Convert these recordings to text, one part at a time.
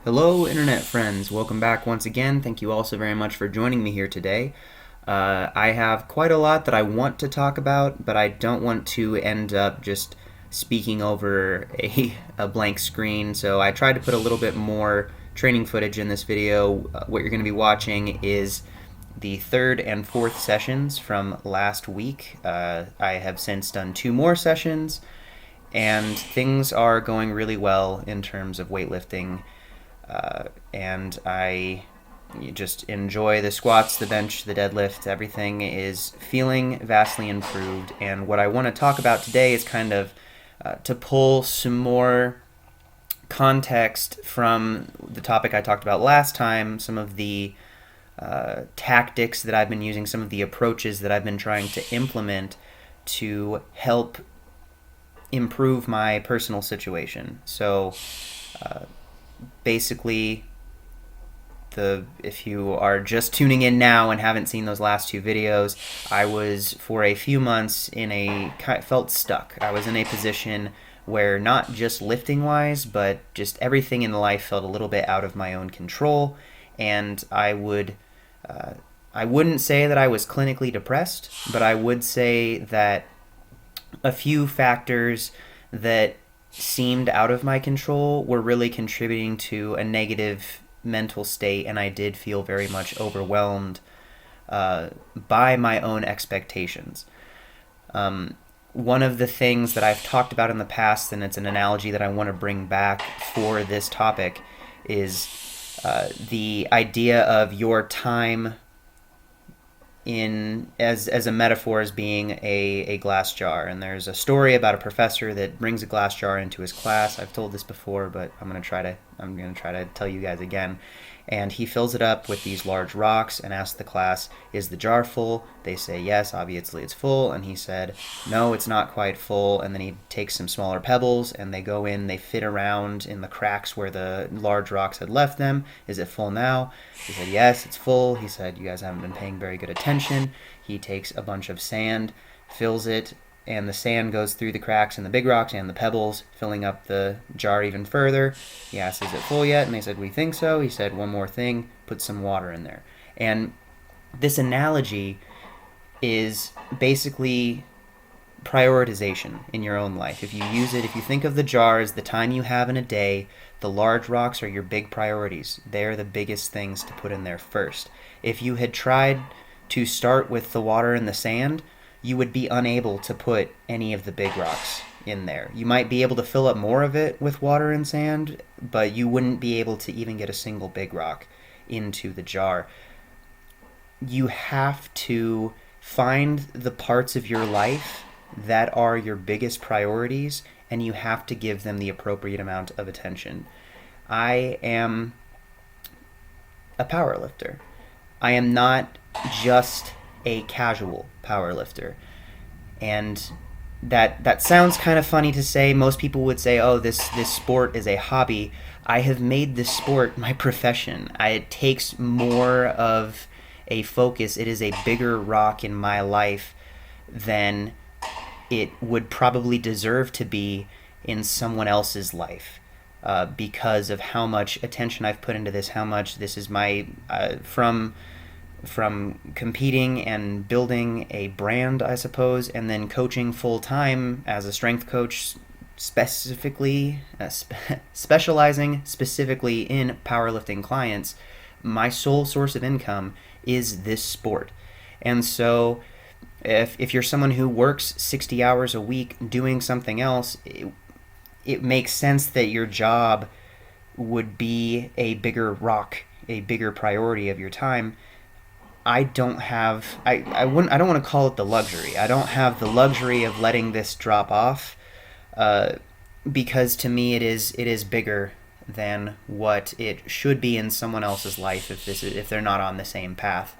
Hello, internet friends. Welcome back once again. Thank you all so very much for joining me here today. I have quite a lot that I want to talk about, but I don't want to end up just speaking over a blank screen. So I tried to put a little bit more training footage in this video. What you're going to be watching is the third and fourth sessions from last week. I have since done 2 more sessions, and things are going really well in terms of weightlifting. And I just enjoy the squats, the bench, the deadlift. Everything is feeling vastly improved. And what I want to talk about today is kind of to pull some more context from the topic I talked about last time, some of the tactics that I've been using, some of the approaches that I've been trying to implement to help improve my personal situation. So basically, if you are just tuning in now and haven't seen those last 2 videos, I was for a few months felt stuck. I was in a position where not just lifting wise, but just everything in life felt a little bit out of my own control, and I wouldn't say that I was clinically depressed, but I would say that a few factors that seemed out of my control were really contributing to a negative mental state, and I did feel very much overwhelmed by my own expectations. One of the things that I've talked about in the past, and it's an analogy that I want to bring back for this topic, is the idea of your time as a metaphor as being a glass jar. And there's a story about a professor that brings a glass jar into his class. I've told this before, but I'm gonna try to tell you guys again. And he fills it up with these large rocks and asks the class, "Is the jar full?" They say yes, obviously it's full. And he said, "No, it's not quite full." And then he takes some smaller pebbles and they go in, they fit around in the cracks where the large rocks had left them. "Is it full now?" He said, "Yes, it's full." He said, "You guys haven't been paying very good attention." He takes a bunch of sand, fills it, and the sand goes through the cracks in the big rocks and the pebbles, filling up the jar even further. He asked, "Is it full yet?" And they said, "We think so." He said, "One more thing, put some water in there." And this analogy is basically prioritization in your own life. If you use it, if you think of the jar as the time you have in a day, the large rocks are your big priorities. They're the biggest things to put in there first. If you had tried to start with the water and the sand, you would be unable to put any of the big rocks in there. You might be able to fill up more of it with water and sand, but you wouldn't be able to even get a single big rock into the jar. You have to find the parts of your life that are your biggest priorities, and you have to give them the appropriate amount of attention. I am a powerlifter. I am not just a casual powerlifter. And that sounds kind of funny to say. Most people would say, "Oh, this sport is a hobby." I have made this sport my profession. It takes more of a focus. It is a bigger rock in my life than it would probably deserve to be in someone else's life, because of how much attention I've put into this, how much this is my from competing and building a brand, I suppose, and then coaching full-time as a strength coach, specifically specializing specifically in powerlifting clients. My sole source of income is this sport. And so if you're someone who works 60 hours a week doing something else, it makes sense that your job would be a bigger rock, a bigger priority of your time. I don't want to call it the luxury. I don't have the luxury of letting this drop off, because to me it is bigger than what it should be in someone else's life if they're not on the same path.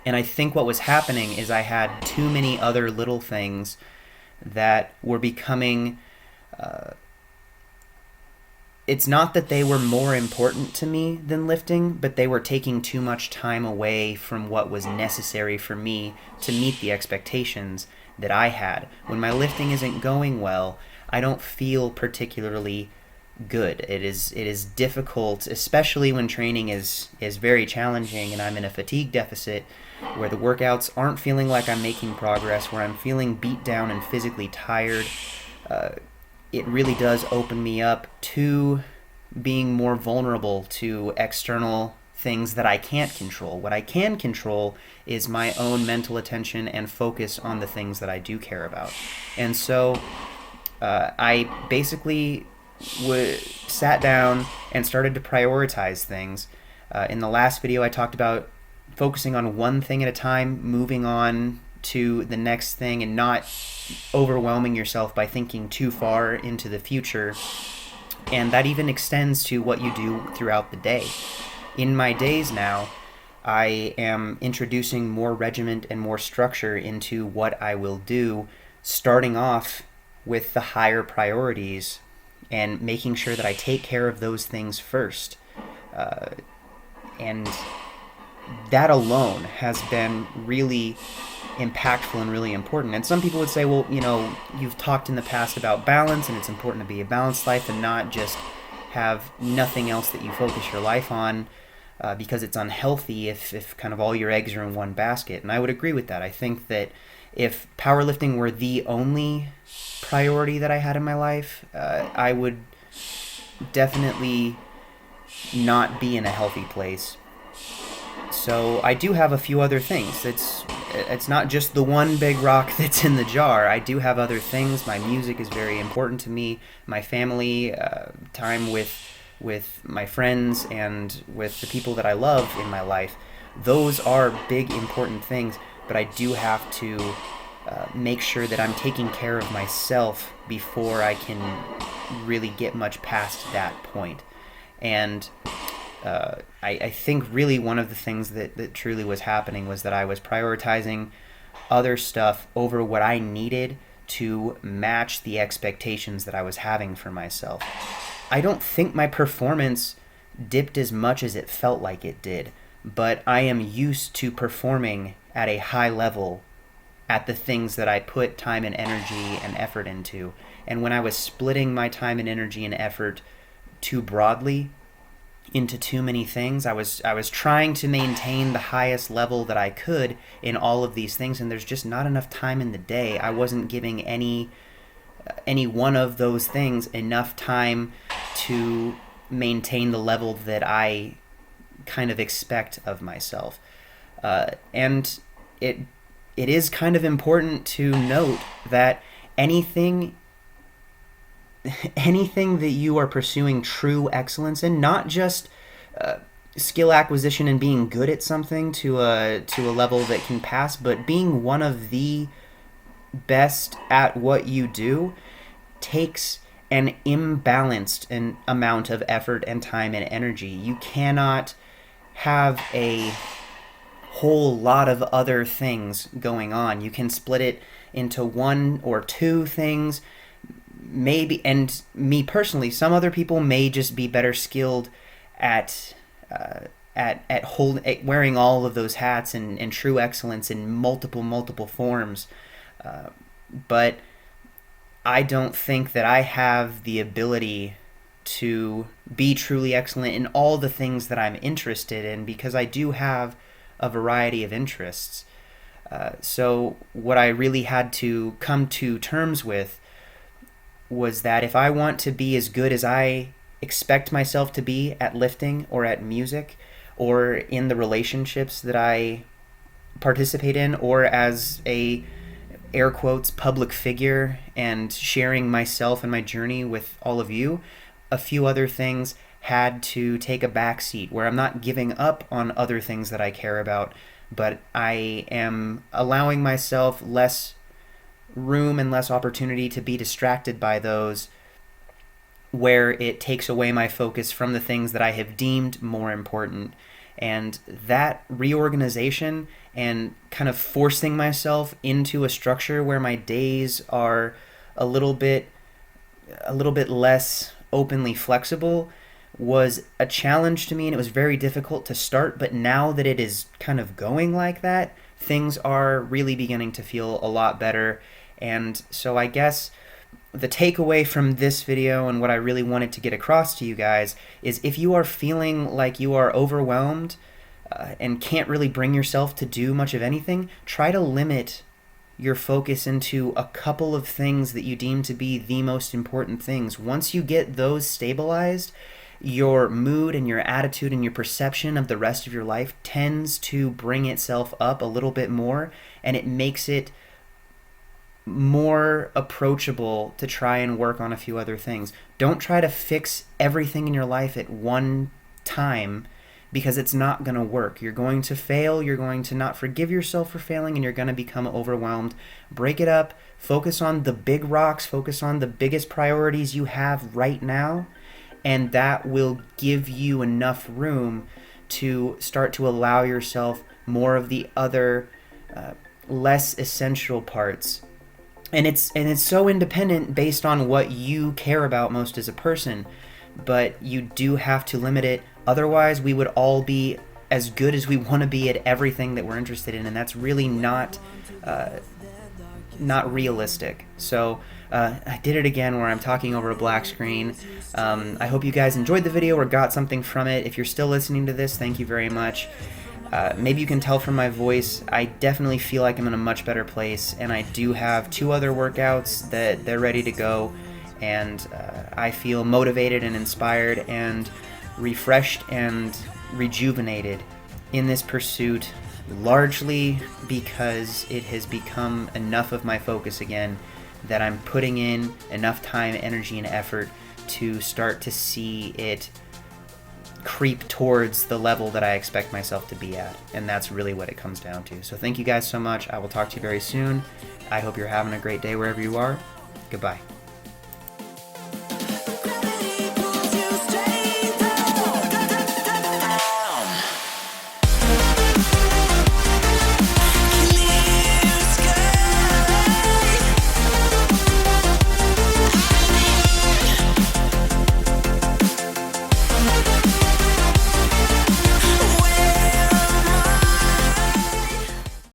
And I think what was happening is I had too many other little things that were becoming it's not that they were more important to me than lifting, but they were taking too much time away from what was necessary for me to meet the expectations that I had. When my lifting isn't going well, I don't feel particularly good. It is difficult, especially when training is very challenging and I'm in a fatigue deficit where the workouts aren't feeling like I'm making progress, where I'm feeling beat down and physically tired. It really does open me up to being more vulnerable to external things that I can't control. What I can control is my own mental attention and focus on the things that I do care about. And so I basically sat down and started to prioritize things. In the last video, I talked about focusing on one thing at a time, moving on to the next thing, and not overwhelming yourself by thinking too far into the future. And that even extends to what you do throughout the day. In my days now, I am introducing more regiment and more structure into what I will do, starting off with the higher priorities and making sure that I take care of those things first. And that alone has been really impactful and really important. And some people would say, well, you've talked in the past about balance, and it's important to be a balanced life and not just have nothing else that you focus your life on, because it's unhealthy if kind of all your eggs are in one basket. And I would agree with that. I think that if powerlifting were the only priority that I had in my life, I would definitely not be in a healthy place. So I do have a few other things. It's not just the one big rock that's in the jar. I do have other things. My music is very important to me. My family, time with my friends and with the people that I love in my life. Those are big, important things, but I do have to make sure that I'm taking care of myself before I can really get much past that point. And I think really one of the things that truly was happening was that I was prioritizing other stuff over what I needed to match the expectations that I was having for myself. I don't think my performance dipped as much as it felt like it did, but I am used to performing at a high level at the things that I put time and energy and effort into. And when I was splitting my time and energy and effort too broadly into too many things, I was trying to maintain the highest level that I could in all of these things, and there's just not enough time in the day. I wasn't giving any one of those things enough time to maintain the level that I kind of expect of myself. And it is kind of important to note that anything that you are pursuing true excellence in, not just skill acquisition and being good at something to a level that can pass, but being one of the best at what you do, takes an imbalanced amount of effort and time and energy. You cannot have a whole lot of other things going on. You can split it into one or two things, maybe. And me personally, some other people may just be better skilled at wearing all of those hats and true excellence in multiple forms. But I don't think that I have the ability to be truly excellent in all the things that I'm interested in, because I do have a variety of interests. So what I really had to come to terms with was that if I want to be as good as I expect myself to be at lifting or at music or in the relationships that I participate in, or as a air quotes public figure and sharing myself and my journey with all of you, a few other things had to take a back seat, where I'm not giving up on other things that I care about, but I am allowing myself less room and less opportunity to be distracted by those, where it takes away my focus from the things that I have deemed more important. And that reorganization and kind of forcing myself into a structure where my days are a little bit less openly flexible was a challenge to me, and it was very difficult to start. But now that it is kind of going like that, things are really beginning to feel a lot better. And so I guess the takeaway from this video and what I really wanted to get across to you guys is if you are feeling like you are overwhelmed and can't really bring yourself to do much of anything, try to limit your focus into a couple of things that you deem to be the most important things. Once you get those stabilized, your mood and your attitude and your perception of the rest of your life tends to bring itself up a little bit more, and it makes it more approachable to try and work on a few other things. Don't try to fix everything in your life at one time, because it's not going to work. You're going to fail, you're going to not forgive yourself for failing, and you're going to become overwhelmed. Break it up, focus on the big rocks, focus on the biggest priorities you have right now, and that will give you enough room to start to allow yourself more of the other less essential parts. And it's so independent based on what you care about most as a person, but you do have to limit it. Otherwise, we would all be as good as we want to be at everything that we're interested in, and that's really not realistic. So I did it again where I'm talking over a black screen. I hope you guys enjoyed the video or got something from it. If you're still listening to this, thank you very much. Maybe you can tell from my voice, I definitely feel like I'm in a much better place, and I do have 2 other workouts that they're ready to go, and I feel motivated and inspired and refreshed and rejuvenated in this pursuit, largely because it has become enough of my focus again that I'm putting in enough time, energy, and effort to start to see it creep towards the level that I expect myself to be at, and that's really what it comes down to. So thank you guys so much. I will talk to you very soon. I hope you're having a great day wherever you are. Goodbye.